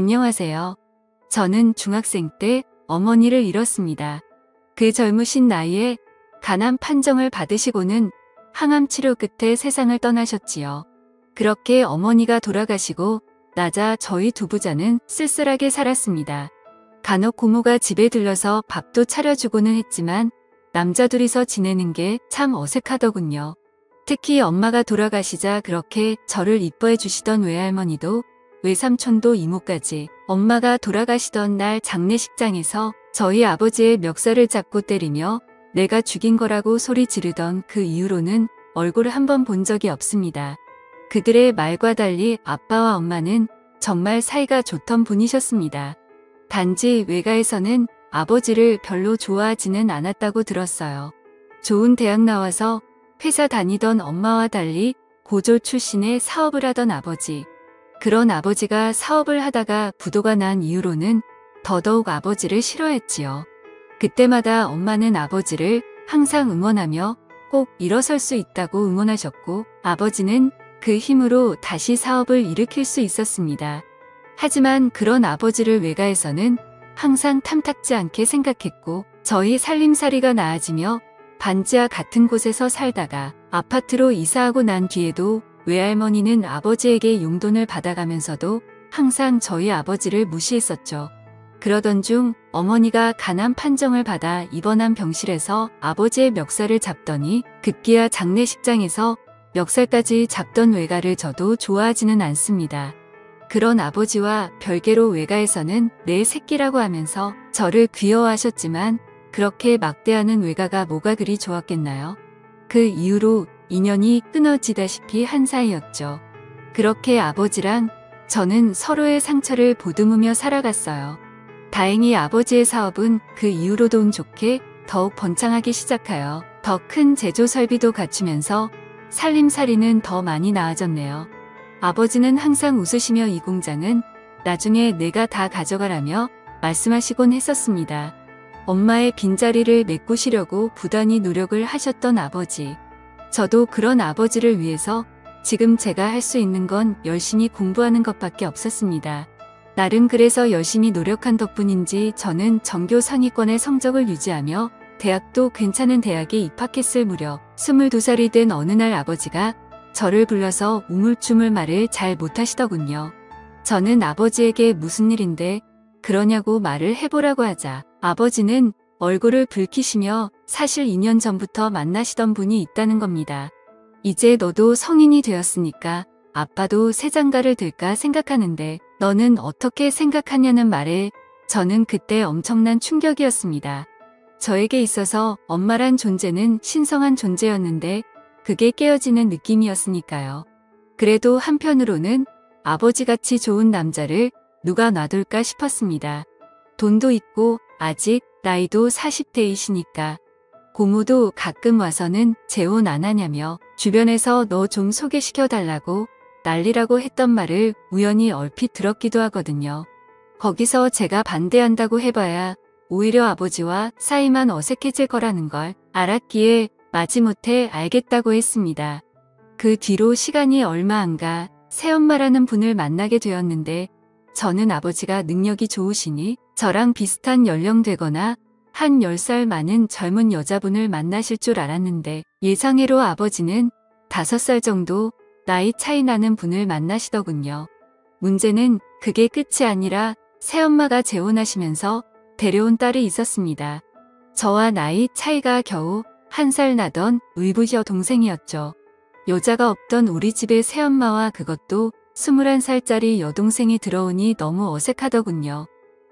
안녕하세요. 저는 중학생 때 어머니를 잃었습니다. 그 젊으신 나이에 간암 판정을 받으시고는 항암 치료 끝에 세상을 떠나셨지요. 그렇게 어머니가 돌아가시고 나자 저희 두 부자는 쓸쓸하게 살았습니다. 간혹 고모가 집에 들러서 밥도 차려주고는 했지만 남자 둘이서 지내는 게 참 어색하더군요. 특히 엄마가 돌아가시자 그렇게 저를 이뻐해 주시던 외할머니도 외삼촌도 이모까지 엄마가 돌아가시던 날 장례식장에서 저희 아버지의 멱살을 잡고 때리며 내가 죽인 거라고 소리 지르던 그 이후로는 얼굴을 한 번 본 적이 없습니다. 그들의 말과 달리 아빠와 엄마는 정말 사이가 좋던 분이셨습니다. 단지 외가에서는 아버지를 별로 좋아하지는 않았다고 들었어요. 좋은 대학 나와서 회사 다니던 엄마와 달리 고졸 출신의 사업을 하던 아버지. 그런 아버지가 사업을 하다가 부도가 난 이후로는 더더욱 아버지를 싫어했지요. 그때마다 엄마는 아버지를 항상 응원하며 꼭 일어설 수 있다고 응원하셨고 아버지는 그 힘으로 다시 사업을 일으킬 수 있었습니다. 하지만 그런 아버지를 외가에서는 항상 탐탁지 않게 생각했고 저희 살림살이가 나아지며 반지하 같은 곳에서 살다가 아파트로 이사하고 난 뒤에도 외할머니는 아버지에게 용돈을 받아가면서도 항상 저희 아버지를 무시했었죠. 그러던 중 어머니가 간암 판정을 받아 입원한 병실에서 아버지의 멱살을 잡더니 급기야 장례식장에서 멱살까지 잡던 외가를 저도 좋아하지는 않습니다. 그런 아버지와 별개로 외가에서는 내 새끼라고 하면서 저를 귀여워하셨지만 그렇게 막대하는 외가가 뭐가 그리 좋았겠나요? 그 이후로 인연이 끊어지다시피 한 사이였죠. 그렇게 아버지랑 저는 서로의 상처를 보듬으며 살아갔어요. 다행히 아버지의 사업은 그 이후로도 운 좋게 더욱 번창하기 시작하여 더 큰 제조 설비도 갖추면서 살림살이는 더 많이 나아졌네요. 아버지는 항상 웃으시며 이 공장은 나중에 내가 다 가져가라며 말씀하시곤 했었습니다. 엄마의 빈자리를 메꾸시려고 부단히 노력을 하셨던 아버지. 저도 그런 아버지를 위해서 지금 제가 할 수 있는 건 열심히 공부하는 것밖에 없었습니다. 나름 그래서 열심히 노력한 덕분인지 저는 전교 상위권의 성적을 유지하며 대학도 괜찮은 대학에 입학했을 무렵 22살이 된 어느 날 아버지가 저를 불러서 우물쭈물 말을 잘 못하시더군요. 저는 아버지에게 무슨 일인데 그러냐고 말을 해보라고 하자 아버지는 얼굴을 붉히시며 사실 2년 전부터 만나시던 분이 있다는 겁니다. 이제 너도 성인이 되었으니까 아빠도 새 장가를 들까 생각하는데 너는 어떻게 생각하냐는 말에 저는 그때 엄청난 충격이었습니다. 저에게 있어서 엄마란 존재는 신성한 존재였는데 그게 깨어지는 느낌이었으니까요. 그래도 한편으로는 아버지같이 좋은 남자를 누가 놔둘까 싶었습니다. 돈도 있고 아직 나이도 40대이시니까 고모도 가끔 와서는 재혼 안 하냐며 주변에서 너 좀 소개시켜달라고 난리라고 했던 말을 우연히 얼핏 들었기도 하거든요. 거기서 제가 반대한다고 해봐야 오히려 아버지와 사이만 어색해질 거라는 걸 알았기에 마지못해 알겠다고 했습니다. 그 뒤로 시간이 얼마 안 가 새엄마라는 분을 만나게 되었는데 저는 아버지가 능력이 좋으시니 저랑 비슷한 연령되거나 한 10살 많은 젊은 여자분을 만나실 줄 알았는데 예상외로 아버지는 5살 정도 나이 차이 나는 분을 만나시더군요. 문제는 그게 끝이 아니라 새엄마가 재혼하시면서 데려온 딸이 있었습니다. 저와 나이 차이가 겨우 1살 나던 의붓여 동생이었죠. 여자가 없던 우리 집에 새엄마와 그것도 21살짜리 여동생이 들어오니 너무 어색하더군요.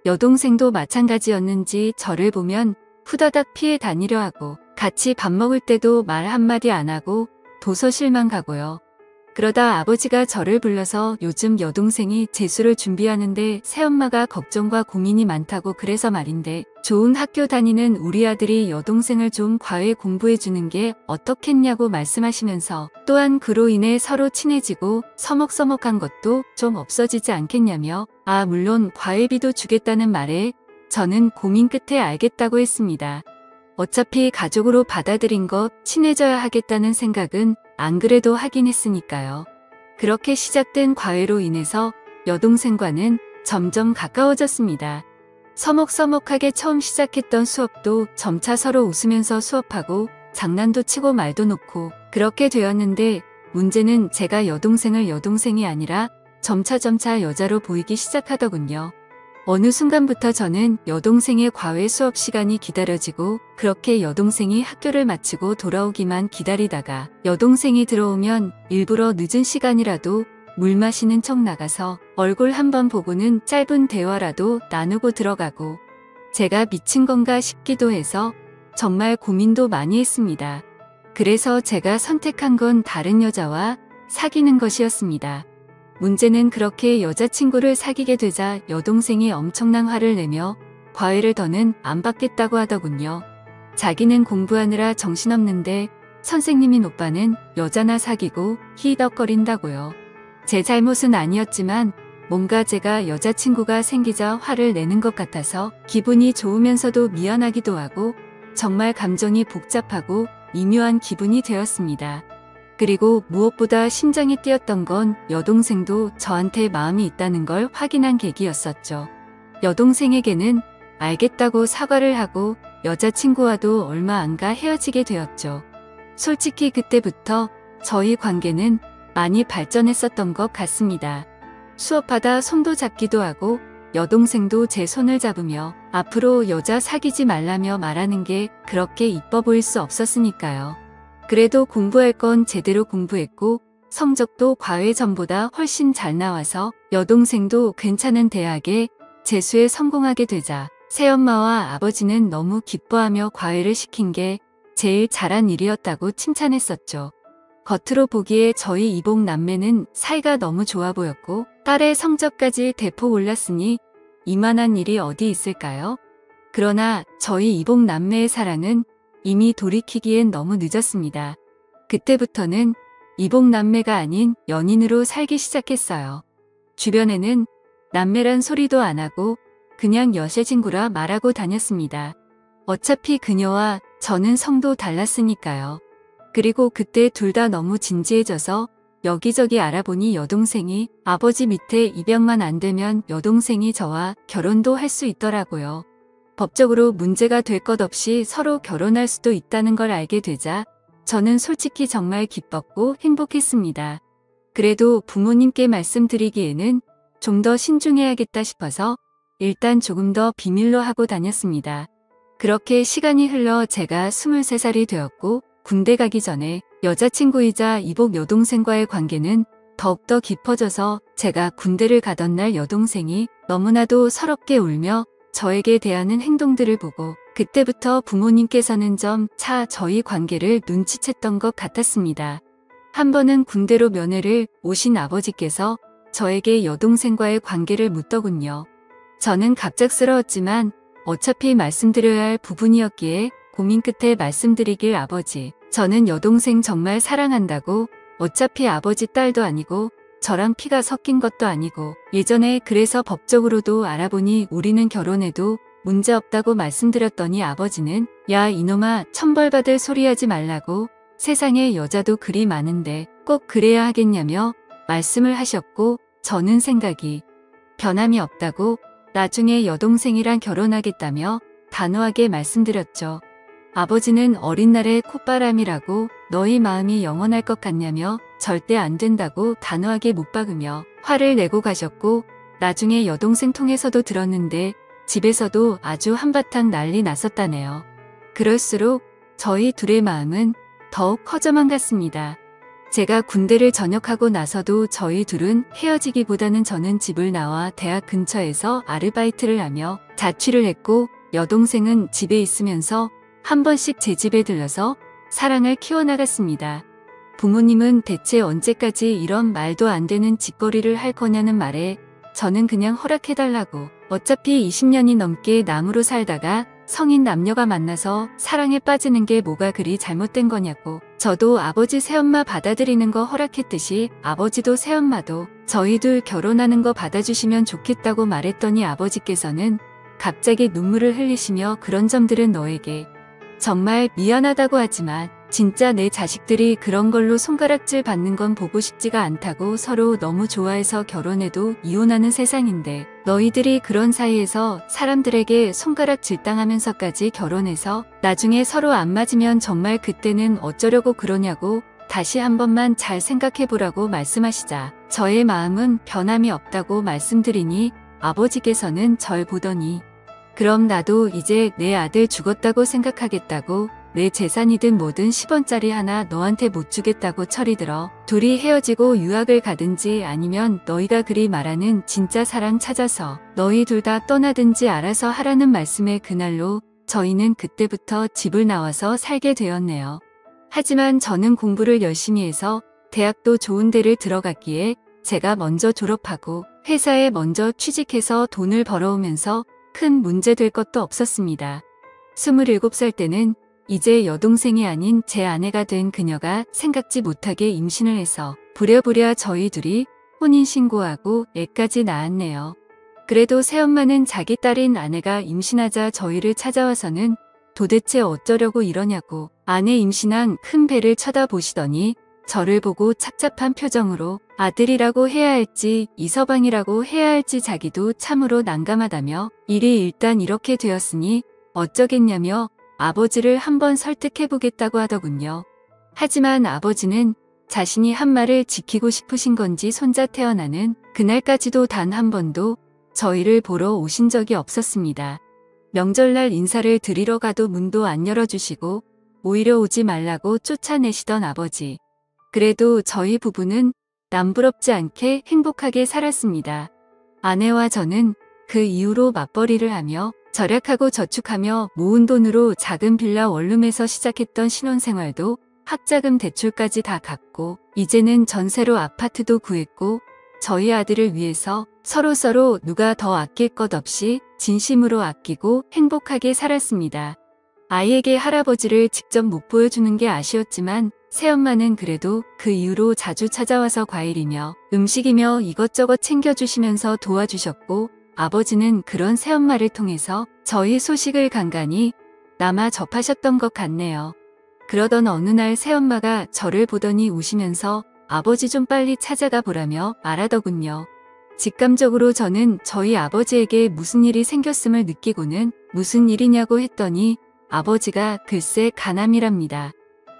여동생도 마찬가지였는지 저를 보면 후다닥 피해 다니려 하고 같이 밥 먹을 때도 말 한마디 안 하고 도서실만 가고요. 그러다 아버지가 저를 불러서 요즘 여동생이 재수를 준비하는데 새엄마가 걱정과 고민이 많다고 그래서 말인데 좋은 학교 다니는 우리 아들이 여동생을 좀 과외 공부해주는 게 어떻겠냐고 말씀하시면서 또한 그로 인해 서로 친해지고 서먹서먹한 것도 좀 없어지지 않겠냐며 물론 과외비도 주겠다는 말에 저는 고민 끝에 알겠다고 했습니다. 어차피 가족으로 받아들인 것 친해져야 하겠다는 생각은 안 그래도 하긴 했으니까요. 그렇게 시작된 과외로 인해서 여동생과는 점점 가까워졌습니다. 서먹서먹하게 처음 시작했던 수업도 점차 서로 웃으면서 수업하고 장난도 치고 말도 놓고 그렇게 되었는데, 문제는 제가 여동생을 여동생이 아니라 점차 여자로 보이기 시작하더군요. 어느 순간부터 저는 여동생의 과외 수업 시간이 기다려지고, 그렇게 여동생이 학교를 마치고 돌아오기만 기다리다가 여동생이 들어오면 일부러 늦은 시간이라도 물 마시는 척 나가서 얼굴 한번 보고는 짧은 대화라도 나누고 들어가고, 제가 미친 건가 싶기도 해서 정말 고민도 많이 했습니다. 그래서 제가 선택한 건 다른 여자와 사귀는 것이었습니다. 문제는 그렇게 여자친구를 사귀게 되자 여동생이 엄청난 화를 내며 과외를 더는 안 받겠다고 하더군요. 자기는 공부하느라 정신없는데 선생님인 오빠는 여자나 사귀고 히덕거린다고요. 제 잘못은 아니었지만 뭔가 제가 여자친구가 생기자 화를 내는 것 같아서 기분이 좋으면서도 미안하기도 하고 정말 감정이 복잡하고 미묘한 기분이 되었습니다. 그리고 무엇보다 심장이 뛰었던 건 여동생도 저한테 마음이 있다는 걸 확인한 계기였었죠. 여동생에게는 알겠다고 사과를 하고 여자친구와도 얼마 안 가 헤어지게 되었죠. 솔직히 그때부터 저희 관계는 많이 발전했었던 것 같습니다. 수업하다 손도 잡기도 하고 여동생도 제 손을 잡으며 앞으로 여자 사귀지 말라며 말하는 게 그렇게 이뻐 보일 수 없었으니까요. 그래도 공부할 건 제대로 공부했고 성적도 과외 전보다 훨씬 잘 나와서 여동생도 괜찮은 대학에 재수에 성공하게 되자 새엄마와 아버지는 너무 기뻐하며 과외를 시킨 게 제일 잘한 일이었다고 칭찬했었죠. 겉으로 보기에 저희 이복 남매는 사이가 너무 좋아 보였고 딸의 성적까지 대폭 올랐으니 이만한 일이 어디 있을까요? 그러나 저희 이복 남매의 사랑은 이미 돌이키기엔 너무 늦었습니다. 그때부터는 이복 남매가 아닌 연인으로 살기 시작했어요. 주변에는 남매란 소리도 안 하고 그냥 여자친구라 말하고 다녔습니다. 어차피 그녀와 저는 성도 달랐으니까요. 그리고 그때 둘 다 너무 진지해져서 여기저기 알아보니 여동생이 아버지 밑에 입양만 안 되면 여동생이 저와 결혼도 할 수 있더라고요. 법적으로 문제가 될 것 없이 서로 결혼할 수도 있다는 걸 알게 되자 저는 솔직히 정말 기뻤고 행복했습니다. 그래도 부모님께 말씀드리기에는 좀 더 신중해야겠다 싶어서 일단 조금 더 비밀로 하고 다녔습니다. 그렇게 시간이 흘러 제가 23살이 되었고 군대 가기 전에 여자친구이자 이복 여동생과의 관계는 더욱더 깊어져서 제가 군대를 가던 날 여동생이 너무나도 서럽게 울며 저에게 대하는 행동들을 보고 그때부터 부모님께서는 점차 저희 관계를 눈치챘던 것 같았습니다. 한 번은 군대로 면회를 오신 아버지께서 저에게 여동생과의 관계를 묻더군요. 저는 갑작스러웠지만 어차피 말씀드려야 할 부분이었기에 고민 끝에 말씀드리길 아버지, 저는 여동생 정말 사랑한다고. 어차피 아버지 딸도 아니고 저랑 피가 섞인 것도 아니고 예전에 그래서 법적으로도 알아보니 우리는 결혼해도 문제없다고 말씀드렸더니 아버지는 야 이놈아 천벌받을 소리하지 말라고, 세상에 여자도 그리 많은데 꼭 그래야 하겠냐며 말씀을 하셨고 저는 생각이 변함이 없다고 나중에 여동생이랑 결혼하겠다며 단호하게 말씀드렸죠. 아버지는 어린 날의 콧바람이라고 너희 마음이 영원할 것 같냐며 절대 안 된다고 단호하게 못 박으며 화를 내고 가셨고 나중에 여동생 통해서도 들었는데 집에서도 아주 한바탕 난리 났었다네요. 그럴수록 저희 둘의 마음은 더욱 커져만 갔습니다. 제가 군대를 전역하고 나서도 저희 둘은 헤어지기보다는 저는 집을 나와 대학 근처에서 아르바이트를 하며 자취를 했고 여동생은 집에 있으면서 한 번씩 제 집에 들러서 사랑을 키워나갔습니다. 부모님은 대체 언제까지 이런 말도 안 되는 짓거리를 할 거냐는 말에 저는 그냥 허락해달라고, 어차피 20년이 넘게 남으로 살다가 성인 남녀가 만나서 사랑에 빠지는 게 뭐가 그리 잘못된 거냐고, 저도 아버지 새엄마 받아들이는 거 허락했듯이 아버지도 새엄마도 저희 둘 결혼하는 거 받아주시면 좋겠다고 말했더니 아버지께서는 갑자기 눈물을 흘리시며 그런 점들은 너에게 정말 미안하다고 하지만 진짜 내 자식들이 그런 걸로 손가락질 받는 건 보고 싶지가 않다고 서로 너무 좋아해서 결혼해도 이혼하는 세상인데 너희들이 그런 사이에서 사람들에게 손가락질 당하면서까지 결혼해서 나중에 서로 안 맞으면 정말 그때는 어쩌려고 그러냐고 다시 한 번만 잘 생각해보라고 말씀하시자 저의 마음은 변함이 없다고 말씀드리니 아버지께서는 절 보더니 그럼 나도 이제 내 아들 죽었다고 생각하겠다고 내 재산이든 뭐든 10원짜리 하나 너한테 못 주겠다고 철이 들어 둘이 헤어지고 유학을 가든지 아니면 너희가 그리 말하는 진짜 사랑 찾아서 너희 둘 다 떠나든지 알아서 하라는 말씀에 그날로 저희는 그때부터 집을 나와서 살게 되었네요. 하지만 저는 공부를 열심히 해서 대학도 좋은 데를 들어갔기에 제가 먼저 졸업하고 회사에 먼저 취직해서 돈을 벌어오면서 큰 문제 될 것도 없었습니다. 27살 때는 이제 여동생이 아닌 제 아내가 된 그녀가 생각지 못하게 임신을 해서 부랴부랴 저희 둘이 혼인신고하고 애까지 낳았네요. 그래도 새엄마는 자기 딸인 아내가 임신하자 저희를 찾아와서는 도대체 어쩌려고 이러냐고 아내 임신한 큰 배를 쳐다보시더니 저를 보고 착잡한 표정으로 아들이라고 해야 할지 이서방이라고 해야 할지 자기도 참으로 난감하다며 일이 일단 이렇게 되었으니 어쩌겠냐며 아버지를 한번 설득해보겠다고 하더군요. 하지만 아버지는 자신이 한 말을 지키고 싶으신 건지 손자 태어나는 그날까지도 단 한 번도 저희를 보러 오신 적이 없었습니다. 명절날 인사를 드리러 가도 문도 안 열어주시고 오히려 오지 말라고 쫓아내시던 아버지. 그래도 저희 부부는 남부럽지 않게 행복하게 살았습니다. 아내와 저는 그 이후로 맞벌이를 하며 절약하고 저축하며 모은 돈으로 작은 빌라 원룸에서 시작했던 신혼생활도 학자금 대출까지 다 갚고 이제는 전세로 아파트도 구했고 저희 아들을 위해서 서로 누가 더 아낄 것 없이 진심으로 아끼고 행복하게 살았습니다. 아이에게 할아버지를 직접 못 보여주는 게 아쉬웠지만 새엄마는 그래도 그 이후로 자주 찾아와서 과일이며 음식이며 이것저것 챙겨주시면서 도와주셨고 아버지는 그런 새엄마를 통해서 저희 소식을 간간히 남아 접하셨던 것 같네요. 그러던 어느 날 새엄마가 저를 보더니 우시면서 아버지 좀 빨리 찾아가 보라며 말하더군요. 직감적으로 저는 저희 아버지에게 무슨 일이 생겼음을 느끼고는 무슨 일이냐고 했더니 아버지가 글쎄 간암이랍니다.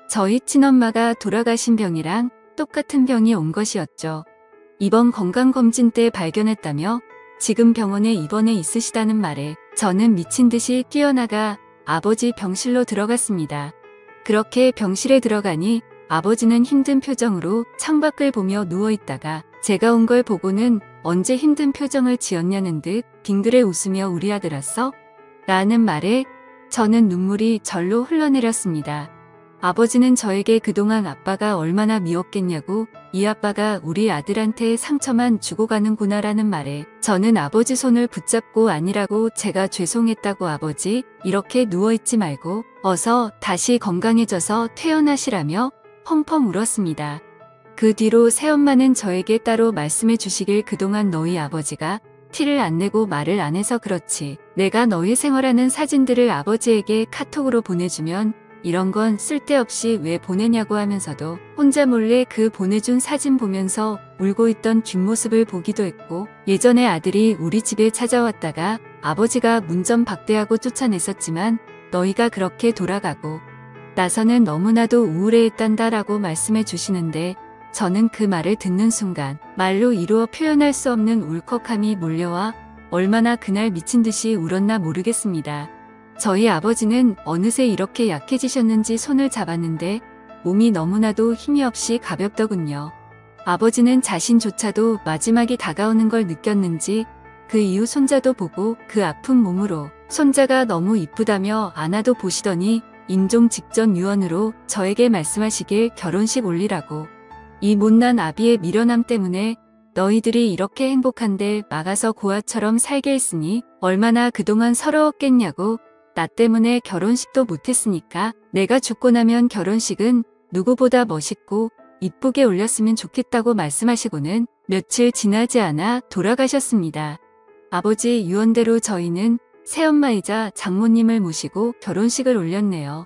저희 친엄마가 돌아가신 병이랑 똑같은 병이 온 것이었죠. 이번 건강검진 때 발견했다며 지금 병원에 입원해 있으시다는 말에 저는 미친 듯이 뛰어나가 아버지 병실로 들어갔습니다. 그렇게 병실에 들어가니 아버지는 힘든 표정으로 창밖을 보며 누워있다가 제가 온 걸 보고는 언제 힘든 표정을 지었냐는 듯 빙그레 웃으며 우리 아들 왔어? 라는 말에 저는 눈물이 절로 흘러내렸습니다. 아버지는 저에게 그동안 아빠가 얼마나 미웠겠냐고 이 아빠가 우리 아들한테 상처만 주고 가는구나라는 말에 저는 아버지 손을 붙잡고 아니라고 제가 죄송했다고 아버지 이렇게 누워있지 말고 어서 다시 건강해져서 퇴원하시라며 펑펑 울었습니다. 그 뒤로 새엄마는 저에게 따로 말씀해 주시길 그동안 너희 아버지가 티를 안 내고 말을 안 해서 그렇지 내가 너희 생활하는 사진들을 아버지에게 카톡으로 보내주면 이런 건 쓸데없이 왜 보내냐고 하면서도 혼자 몰래 그 보내준 사진 보면서 울고 있던 뒷모습을 보기도 했고 예전에 아들이 우리 집에 찾아왔다가 아버지가 문전 박대하고 쫓아냈었지만 너희가 그렇게 돌아가고 나서는 너무나도 우울해했단다라고 말씀해 주시는데 저는 그 말을 듣는 순간 말로 이루어 표현할 수 없는 울컥함이 몰려와 얼마나 그날 미친 듯이 울었나 모르겠습니다. 저희 아버지는 어느새 이렇게 약해지셨는지 손을 잡았는데 몸이 너무나도 힘이 없이 가볍더군요. 아버지는 자신조차도 마지막이 다가오는 걸 느꼈는지 그 이후 손자도 보고 그 아픈 몸으로 손자가 너무 이쁘다며 안아도 보시더니 임종 직전 유언으로 저에게 말씀하시길 결혼식 올리라고. 이 못난 아비의 미련함 때문에 너희들이 이렇게 행복한데 막아서 고아처럼 살게 했으니 얼마나 그동안 서러웠겠냐고. 나 때문에 결혼식도 못했으니까 내가 죽고 나면 결혼식은 누구보다 멋있고 이쁘게 올렸으면 좋겠다고 말씀하시고는 며칠 지나지 않아 돌아가셨습니다. 아버지 유언대로 저희는 새엄마이자 장모님을 모시고 결혼식을 올렸네요.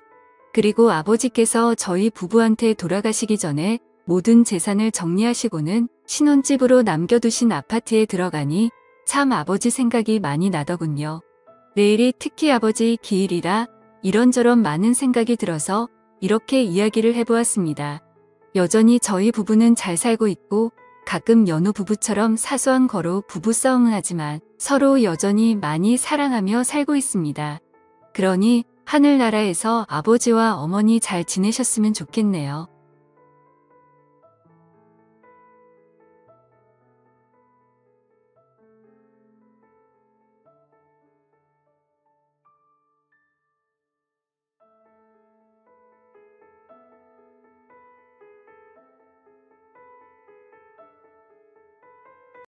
그리고 아버지께서 저희 부부한테 돌아가시기 전에 모든 재산을 정리하시고는 신혼집으로 남겨두신 아파트에 들어가니 참 아버지 생각이 많이 나더군요. 내일이 특히 아버지 기일이라 이런저런 많은 생각이 들어서 이렇게 이야기를 해보았습니다. 여전히 저희 부부는 잘 살고 있고 가끔 연우 부부처럼 사소한 거로 부부싸움은 하지만 서로 여전히 많이 사랑하며 살고 있습니다. 그러니 하늘나라에서 아버지와 어머니 잘 지내셨으면 좋겠네요.